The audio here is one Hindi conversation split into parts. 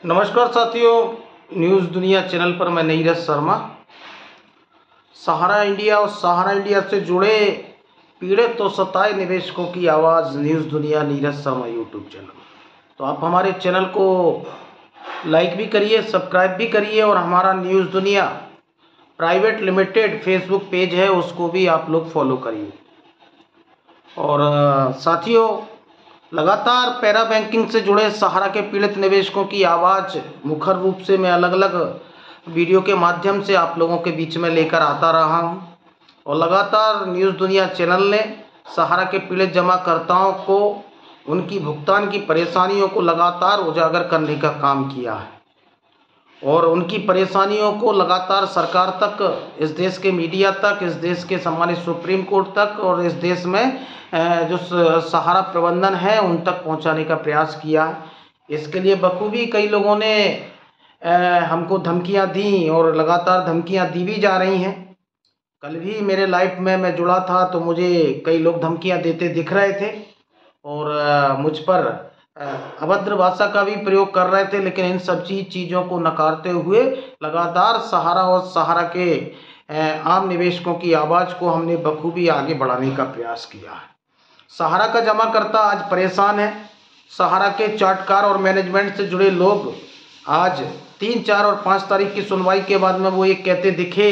नमस्कार साथियों, न्यूज़ दुनिया चैनल पर मैं नीरज शर्मा। सहारा इंडिया और सहारा इंडिया से जुड़े पीड़ित और सताए निवेशकों की आवाज़ न्यूज़ दुनिया नीरज शर्मा यूट्यूब चैनल। तो आप हमारे चैनल को लाइक भी करिए, सब्सक्राइब भी करिए और हमारा न्यूज़ दुनिया प्राइवेट लिमिटेड फेसबुक पेज है उसको भी आप लोग फॉलो करिए। और साथियों, लगातार पैरा बैंकिंग से जुड़े सहारा के पीड़ित निवेशकों की आवाज़ मुखर रूप से मैं अलग अलग वीडियो के माध्यम से आप लोगों के बीच में लेकर आता रहा हूं। और लगातार न्यूज़ दुनिया चैनल ने सहारा के पीड़ित जमाकर्ताओं को उनकी भुगतान की परेशानियों को लगातार उजागर करने का काम किया है और उनकी परेशानियों को लगातार सरकार तक, इस देश के मीडिया तक, इस देश के सम्मानित सुप्रीम कोर्ट तक और इस देश में जो सहारा प्रबंधन है उन तक पहुंचाने का प्रयास किया है। इसके लिए बखूबी कई लोगों ने हमको धमकियां दी और लगातार धमकियां दी भी जा रही हैं। कल भी मेरे लाइव में मैं जुड़ा था तो मुझे कई लोग धमकियां देते दिख रहे थे और मुझ पर अभद्र भाषा का भी प्रयोग कर रहे थे, लेकिन इन सब चीज़ों को नकारते हुए लगातार सहारा और सहारा के आम निवेशकों की आवाज़ को हमने बखूबी आगे बढ़ाने का प्रयास किया है। सहारा का जमाकर्ता आज परेशान है। सहारा के चार्टकार और मैनेजमेंट से जुड़े लोग आज 3, 4 और 5 तारीख की सुनवाई के बाद में वो ये कहते दिखे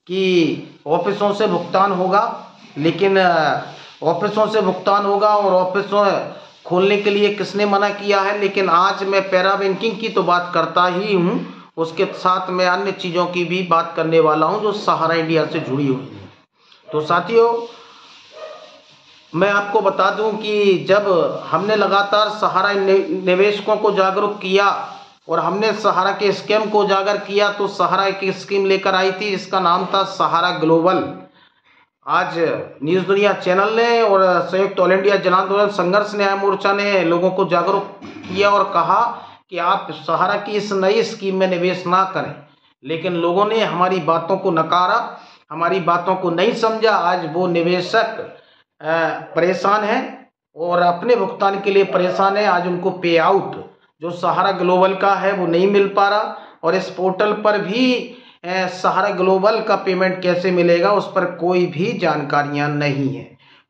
कि ऑफिसों से भुगतान होगा, लेकिन ऑफिसों से भुगतान होगा और ऑफिसों खोलने के लिए किसने मना किया है। लेकिन आज मैं पैरा बैंकिंग की तो बात करता ही हूँ, उसके साथ मैं अन्य चीज़ों की भी बात करने वाला हूँ जो सहारा इंडिया से जुड़ी हुई है। तो साथियों, मैं आपको बता दूं कि जब हमने लगातार सहारा निवेशकों को जागरूक किया और हमने सहारा के स्कीम को उजागर किया तो सहारा एक स्कीम लेकर आई थी जिसका नाम था सहारा ग्लोबल। आज न्यूज़ दुनिया चैनल ने और संयुक्त ऑल इंडिया जन आंदोलन संघर्ष न्याय मोर्चा ने लोगों को जागरूक किया और कहा कि आप सहारा की इस नई स्कीम में निवेश ना करें, लेकिन लोगों ने हमारी बातों को नकारा, हमारी बातों को नहीं समझा। आज वो निवेशक परेशान है और अपने भुगतान के लिए परेशान है। आज उनको पे आउट जो सहारा ग्लोबल का है वो नहीं मिल पा रहा और इस पोर्टल पर भी सहारा ग्लोबल का पेमेंट कैसे मिलेगा उस पर कोई भी जानकारियां नहीं है।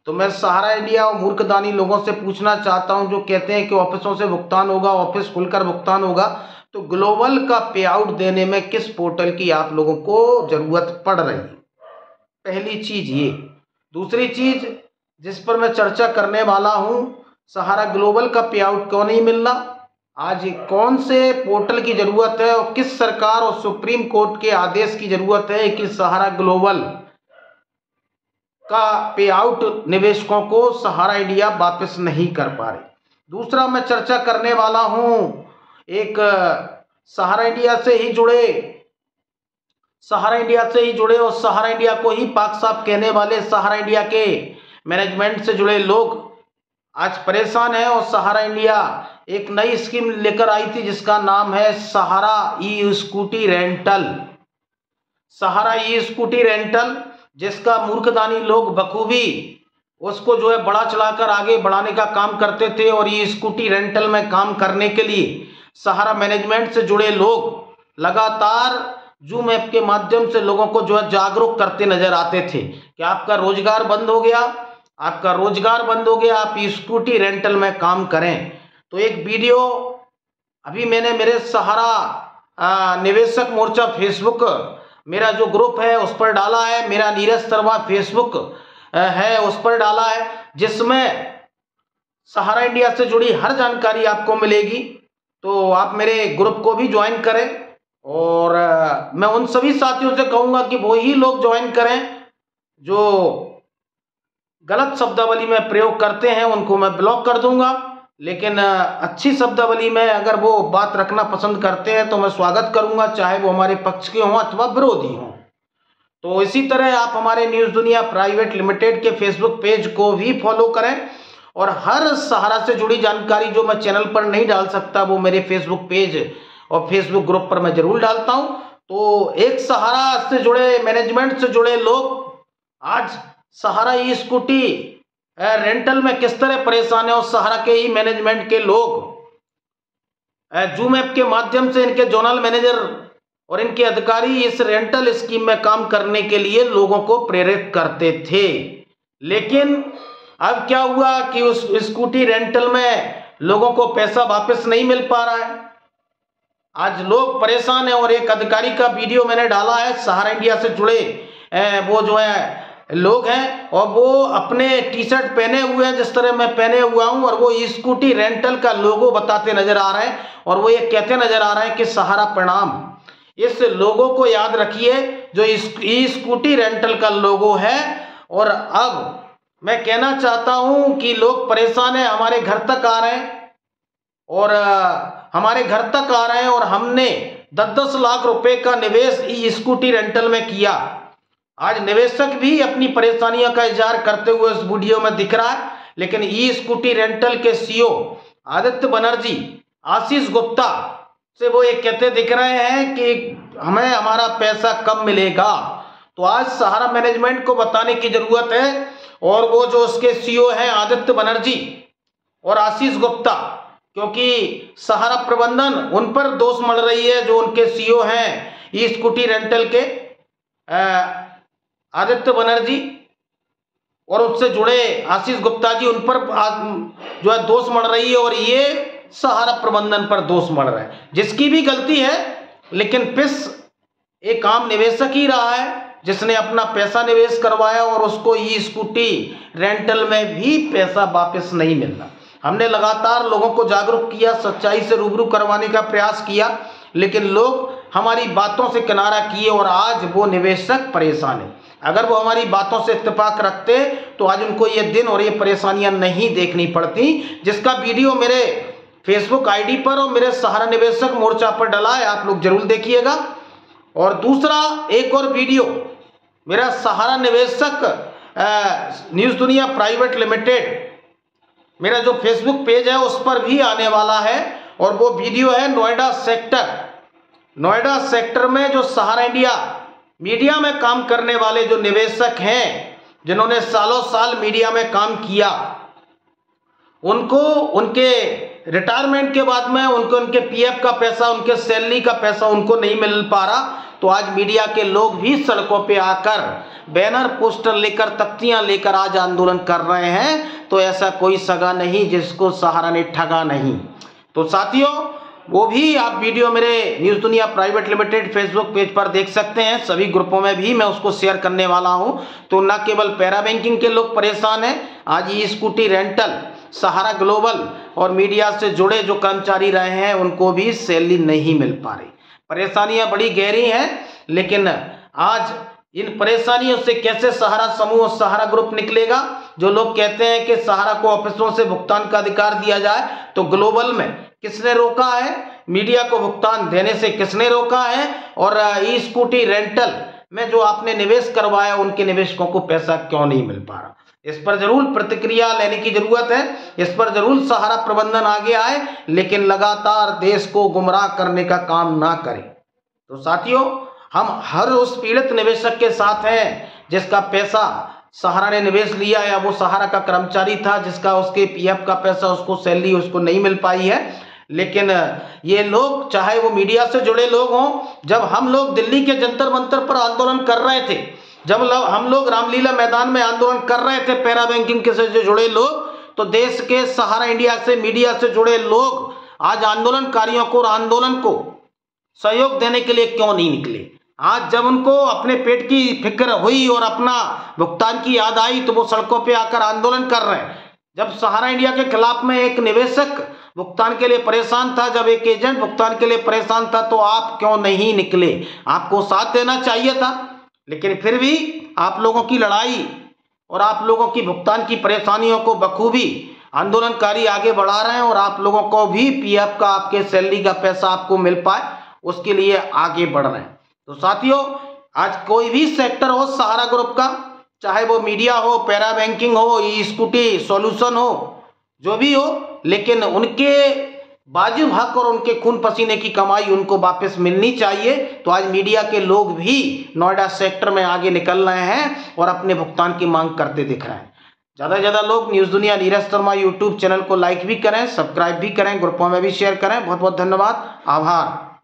तो मैं सहारा इंडिया और मूर्खदानी लोगों से पूछना चाहता हूं जो कहते हैं कि ऑफिसों से भुगतान होगा, ऑफिस खुलकर भुगतान होगा, तो ग्लोबल का पे आउट देने में किस पोर्टल की आप लोगों को जरूरत पड़ रही है? पहली चीज ये। दूसरी चीज जिस पर मैं चर्चा करने वाला हूं, सहारा ग्लोबल का पे आउट क्यों नहीं मिलना, आज कौन से पोर्टल की जरूरत है और किस सरकार और सुप्रीम कोर्ट के आदेश की जरूरत है कि सहारा ग्लोबल का पे आउट निवेशकों को सहारा इंडिया वापस नहीं कर पा रही। दूसरा मैं चर्चा करने वाला हूं एक सहारा इंडिया से ही जुड़े और सहारा इंडिया को ही पाक साफ कहने वाले सहारा इंडिया के मैनेजमेंट से जुड़े लोग आज परेशान है। और सहारा इंडिया एक नई स्कीम लेकर आई थी जिसका नाम है सहारा ई स्कूटी रेंटल। सहारा ई स्कूटी रेंटल जिसका मूर्खदानी लोग बखूबी उसको जो है बढ़ा चढ़ाकर आगे बढ़ाने का काम करते थे और ये स्कूटी रेंटल में काम करने के लिए सहारा मैनेजमेंट से जुड़े लोग लगातार जूम ऐप के माध्यम से लोगों को जो है जागरूक करते नजर आते थे कि आपका रोजगार बंद हो गया, आप स्कूटी रेंटल में काम करें। तो एक वीडियो अभी मैंने मेरे सहारा निवेशक मोर्चा फेसबुक मेरा जो ग्रुप है उस पर डाला है, मेरा नीरज शर्मा फेसबुक है उस पर डाला है, जिसमें सहारा इंडिया से जुड़ी हर जानकारी आपको मिलेगी। तो आप मेरे ग्रुप को भी ज्वाइन करें और मैं उन सभी साथियों से कहूंगा कि वो ही लोग ज्वाइन करें जो गलत शब्दावली में प्रयोग करते हैं, उनको मैं ब्लॉक कर दूंगा। लेकिन अच्छी शब्दावली में अगर वो बात रखना पसंद करते हैं तो मैं स्वागत करूंगा, चाहे वो हमारे पक्ष के हों अथवा विरोधी हों। तो इसी तरह आप हमारे न्यूज़ दुनिया प्राइवेट लिमिटेड के फेसबुक पेज को भी फॉलो करें और हर सहारा से जुड़ी जानकारी जो मैं चैनल पर नहीं डाल सकता वो मेरे फेसबुक पेज और फेसबुक ग्रुप पर मैं जरूर डालता हूं। तो एक सहारा से जुड़े मैनेजमेंट से जुड़े लोग आज सहारा ई स्कूटी रेंटल में किस तरह परेशान है और सहारा के ही मैनेजमेंट के लोग जूम ऐप के माध्यम से इनके जोनल मैनेजर और इनके अधिकारी इस रेंटल स्कीम में काम करने के लिए लोगों को प्रेरित करते थे। लेकिन अब क्या हुआ कि उस स्कूटी रेंटल में लोगों को पैसा वापस नहीं मिल पा रहा है। आज लोग परेशान हैं और एक अधिकारी का वीडियो मैंने डाला है, सहारा इंडिया से जुड़े वो जो है लोग हैं और वो अपने टी शर्ट पहने हुए हैं जिस तरह मैं पहने हुआ हूं और वो स्कूटी रेंटल का लोगो बताते नजर आ रहे हैं और वो ये कहते नजर आ रहे हैं कि सहारा प्रणाम। इस लोगो को याद रखिए जो स्कूटी रेंटल का लोगो है। और अब मैं कहना चाहता हूं कि लोग परेशान हैं, हमारे घर तक आ रहे हैं और हमारे घर तक आ रहे हैं और हमने 10-10 लाख रुपए का निवेश स्कूटी रेंटल में किया। आज निवेशक भी अपनी परेशानियों का इजहार करते हुए इस वीडियो में दिख रहा है। लेकिन स्कूटी रेंटल के सीईओ आदित्य बनर्जी, आशीष गुप्ता से वो ये कहते दिख रहे हैं कि हमें हमारा पैसा कब मिलेगा। तो आज सहारा मैनेजमेंट को बताने की जरूरत है और वो जो उसके सीईओ हैं आदित्य बनर्जी और आशीष गुप्ता, क्योंकि सहारा प्रबंधन उन पर दोष मढ़ रही है जो उनके सीईओ हैं स्कूटी रेंटल के आदित्य बनर्जी और उससे जुड़े आशीष गुप्ता जी, उन पर जो है दोष मढ़ रही है और ये सहारा प्रबंधन पर दोष मढ़ रहा है, जिसकी भी गलती है। लेकिन पिस एक आम निवेशक ही रहा है जिसने अपना पैसा निवेश करवाया और उसको स्कूटी रेंटल में भी पैसा वापस नहीं मिलना। हमने लगातार लोगों को जागरूक किया, सच्चाई से रूबरू करवाने का प्रयास किया, लेकिन लोग हमारी बातों से किनारा किए और आज वो निवेशक परेशान है। अगर वो हमारी बातों से इत्तेफाक रखते तो आज उनको ये दिन और ये परेशानियां नहीं देखनी पड़ती, जिसका वीडियो मेरे फेसबुक आईडी पर और मेरे सहारा निवेशक मोर्चा पर डला है, आप लोग जरूर देखिएगा। और दूसरा एक और वीडियो मेरा सहारा निवेशक न्यूज दुनिया प्राइवेट लिमिटेड मेरा जो फेसबुक पेज है उस पर भी आने वाला है और वो वीडियो है नोएडा सेक्टर में जो सहारा इंडिया मीडिया में काम करने वाले जो निवेशक हैं जिन्होंने सालों साल मीडिया में काम किया, उनको उनके रिटायरमेंट के बाद में उनके पीएफ का पैसा, उनके सैलरी का पैसा उनको नहीं मिल पा रहा। तो आज मीडिया के लोग भी सड़कों पे आकर बैनर पोस्टर लेकर, तख्तियां लेकर आज आंदोलन कर रहे हैं। तो ऐसा कोई सगा नहीं जिसको सहारा ने ठगा नहीं। तो साथियों, वो भी आप वीडियो मेरे न्यूज दुनिया प्राइवेट लिमिटेड फेसबुक पेज पर देख सकते हैं, सभी ग्रुपों में भी मैं उसको शेयर करने वाला हूं। तो न केवल पैरा बैंकिंग के लोग परेशान हैं, आज ये स्कूटी रेंटल, सहारा ग्लोबल और मीडिया से जुड़े जो कर्मचारी रहे हैं उनको भी सैलरी नहीं मिल पा रही। परेशानियां बड़ी गहरी हैं, लेकिन आज इन परेशानियों से कैसे सहारा समूह और सहारा ग्रुप निकलेगा। जो लोग कहते हैं कि सहारा को ऑफिसों से भुगतान का अधिकार दिया जाए, तो ग्लोबल में किसने रोका है? मीडिया को भुगतान देने से किसने रोका है? और ई स्कूटी रेंटल में जो आपने निवेश करवाया उनके निवेशकों को पैसा क्यों नहीं मिल पा रहा? इस पर जरूर प्रतिक्रिया लेने की जरूरत है, इस पर जरूर सहारा प्रबंधन आगे आए, लेकिन लगातार देश को गुमराह करने का काम ना करें। तो साथियों, हम हर उस पीड़ित निवेशक के साथ हैं जिसका पैसा सहारा ने निवेश लिया या वो सहारा का कर्मचारी था जिसका उसके पीएफ का पैसा, उसको सैलरी उसको नहीं मिल पाई है। लेकिन ये लोग, चाहे वो मीडिया से जुड़े लोग हों, जब हम लोग दिल्ली के जंतर मंतर पर आंदोलन कर रहे थे, जब हम लोग रामलीला मैदान में आंदोलन कर रहे थे पैरा बैंकिंग के से जुड़े लोग, तो देश के सहारा इंडिया से, मीडिया से जुड़े लोग आज आंदोलनकारियों को और आंदोलन को सहयोग देने के लिए क्यों नहीं निकले? आज जब उनको अपने पेट की फिक्र हुई और अपना भुगतान की याद आई तो वो सड़कों पे आकर आंदोलन कर रहे हैं। जब सहारा इंडिया के खिलाफ में एक निवेशक भुगतान के लिए परेशान था, जब एक एजेंट भुगतान के लिए परेशान था, तो आप क्यों नहीं निकले? आपको साथ देना चाहिए था। लेकिन फिर भी आप लोगों की लड़ाई और आप लोगों की भुगतान की परेशानियों को बखूबी आंदोलनकारी आगे बढ़ा रहे हैं और आप लोगों को भी पीएफ का, आपके सैलरी का पैसा आपको मिल पाए, उसके लिए आगे बढ़ रहे हैं। तो साथियों, आज कोई भी सेक्टर हो सहारा ग्रुप का, चाहे वो मीडिया हो, पैरा बैंकिंग हो, ई स्कूटी सॉल्यूशन हो, जो भी हो, लेकिन उनके वाजिब हक और उनके खून पसीने की कमाई उनको वापस मिलनी चाहिए। तो आज मीडिया के लोग भी नोएडा सेक्टर में आगे निकल रहे हैं और अपने भुगतान की मांग करते दिख रहे हैं। ज़्यादा से ज़्यादा लोग न्यूज़ दुनिया नीरज शर्मा यूट्यूब चैनल को लाइक भी करें, सब्सक्राइब भी करें, ग्रुपों में भी शेयर करें। बहुत बहुत धन्यवाद, आभार।